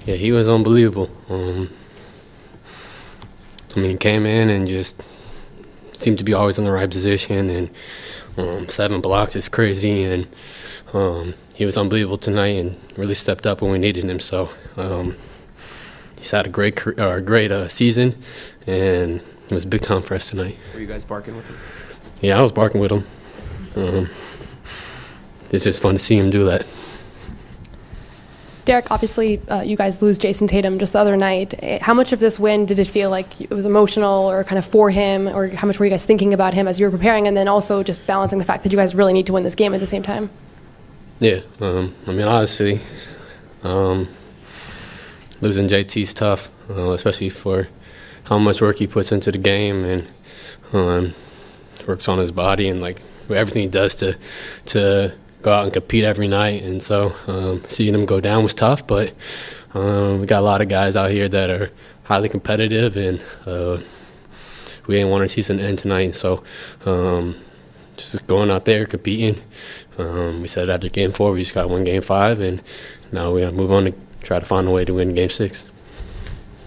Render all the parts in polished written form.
Yeah, he was unbelievable. Came in and just seemed to be always in the right position, and 7 blocks is crazy, and he was unbelievable tonight and really stepped up when we needed him. So he's had a great season, and it was a big time for us tonight. Were you guys barking with him? Yeah, I was barking with him. It's just fun to see him do that. Derrick, obviously, you guys lose Jason Tatum just the other night. How much of this win did it feel like it was emotional or kind of for him, or how much were you guys thinking about him as you were preparing, and then also just balancing the fact that you guys really need to win this game at the same time? Yeah, obviously, losing JT's tough, especially for how much work he puts into the game and works on his body and like everything he does to go out and compete every night. And so seeing him go down was tough, but we got a lot of guys out here that are highly competitive, and we didn't want our season to end tonight. So just going out there competing. We said after Game 4 we just got to win Game 5, and now we got to move on to try to find a way to win Game 6.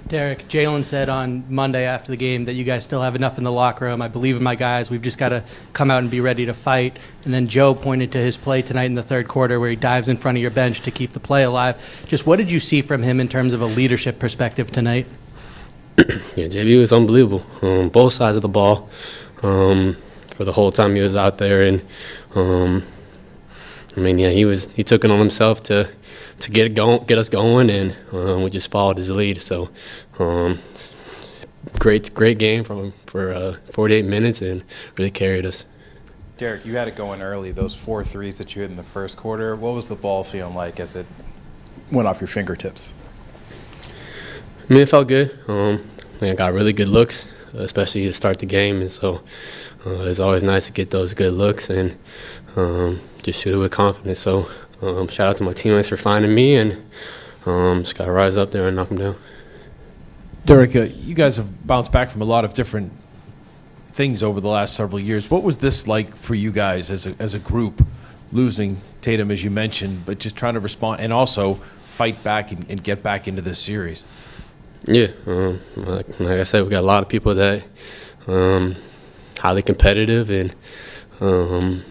Derrick, Jalen said on Monday after the game that you guys still have enough in the locker room. I believe in my guys. We've just got to come out and be ready to fight. And then Joe pointed to his play tonight in the third quarter where he dives in front of your bench to keep the play alive. Just what did you see from him in terms of a leadership perspective tonight? Yeah, JB was unbelievable on both sides of the ball for the whole time he was out there. And, he took it on himself to get us going, and we just followed his lead. So great game for 48 minutes, and really carried us. Derrick, you had it going early. Those 4 threes that you hit in the first quarter, what was the ball feeling like as it went off your fingertips? It felt good. I got really good looks, especially to start the game, and so it's always nice to get those good looks and just shoot it with confidence. So shout out to my teammates for finding me, and just got to rise up there and knock them down. Derrick, you guys have bounced back from a lot of different things over the last several years. What was this like for you guys as a group, losing Tatum, as you mentioned, but just trying to respond and also fight back and get back into this series? Yeah, like I said, we got a lot of people that highly competitive, and we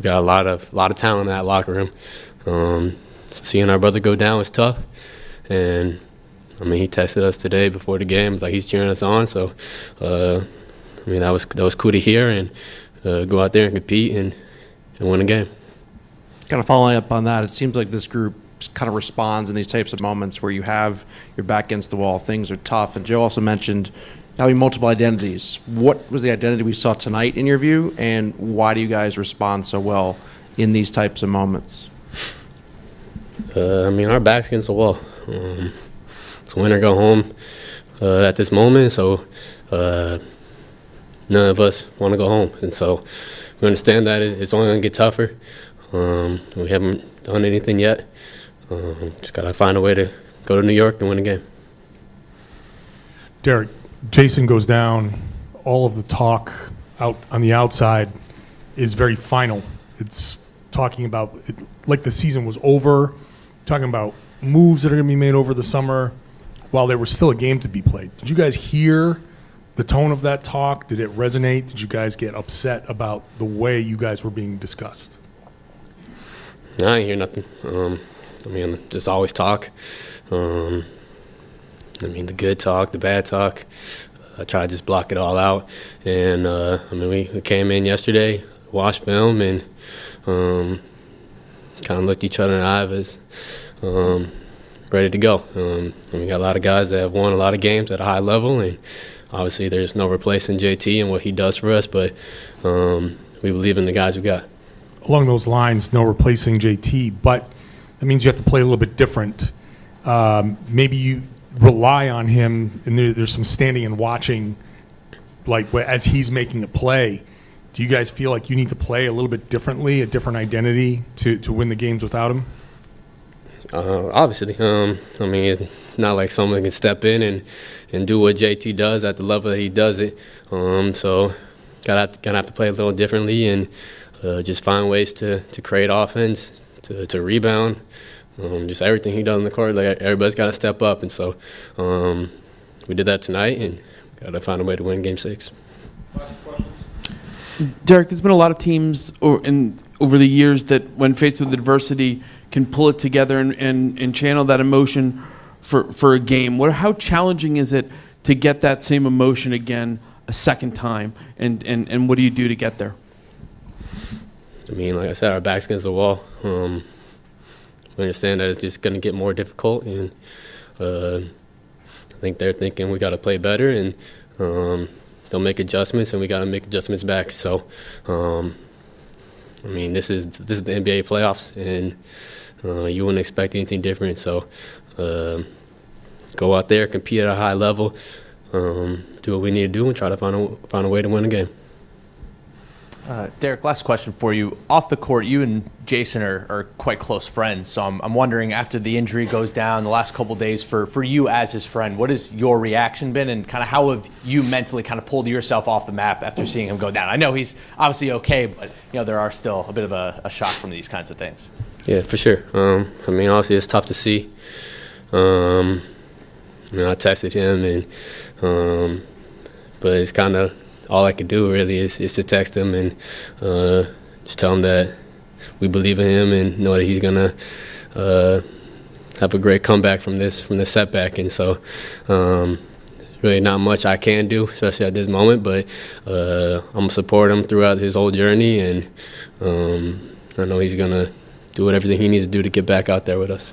got a lot of talent in that locker room. So seeing our brother go down was tough, and he texted us today before the game, like he's cheering us on. So that was cool to hear, and go out there and compete and win a game. Kind of following up on that, it seems like this group kind of responds in these types of moments where you have your back against the wall, things are tough. And Joe also mentioned having multiple identities. What was the identity we saw tonight in your view, and why do you guys respond so well in these types of moments? Our back's against the wall. It's win or go home at this moment, so none of us want to go home. And so we understand that it's only going to get tougher. We haven't done anything yet. Just got to find a way to go to New York and win a game. Derrick, Jason goes down. All of the talk out on the outside is very final. It's talking about it like the season was over, talking about moves that are going to be made over the summer while there was still a game to be played. Did you guys hear the tone of that talk? Did it resonate? Did you guys get upset about the way you guys were being discussed? No, I didn't hear nothing. There's always talk. The good talk, the bad talk. I try to just block it all out. And, we came in yesterday, watched film, and kind of looked each other in the eye as ready to go. We got a lot of guys that have won a lot of games at a high level, and obviously there's no replacing JT and what he does for us, but we believe in the guys we got. Along those lines, no replacing JT, but that means you have to play a little bit different. Maybe you rely on him, and there's some standing and watching, like as he's making a play. Do you guys feel like you need to play a little bit differently, a different identity to win the games without him? Obviously. It's not like someone can step in and do what JT does at the level that he does it. So gonna have to play a little differently and just find ways to create offense, to rebound, just everything he does on the court, like everybody's got to step up, and so we did that tonight, and got to find a way to win Game 6. Derrick, there's been a lot of teams over the years that, when faced with adversity, can pull it together and channel that emotion for a game. How challenging is it to get that same emotion again a second time, and what do you do to get there? I mean, like I said, our back's against the wall. We understand that it's just going to get more difficult, and I think they're thinking we got to play better, and they'll make adjustments, and we got to make adjustments back. So, I mean, this is the NBA playoffs, and you wouldn't expect anything different. So, go out there, compete at a high level, do what we need to do, and try to find a way to win a game. Derrick, last question for you. Off the court, you and Jason are quite close friends, so I'm wondering, after the injury goes down the last couple of days, for you as his friend, what has your reaction been, and kind of how have you mentally kind of pulled yourself off the map after seeing him go down? I know he's obviously okay, but there are still a bit of a shock from these kinds of things. Yeah, for sure. I mean, obviously it's tough to see. I texted him, and but it's kind of all I could do really is to text him and just tell him that we believe in him and know that he's gonna have a great comeback from this setback. And so really not much I can do, especially at this moment, but I'm gonna support him throughout his whole journey, and I know he's gonna do everything he needs to do to get back out there with us.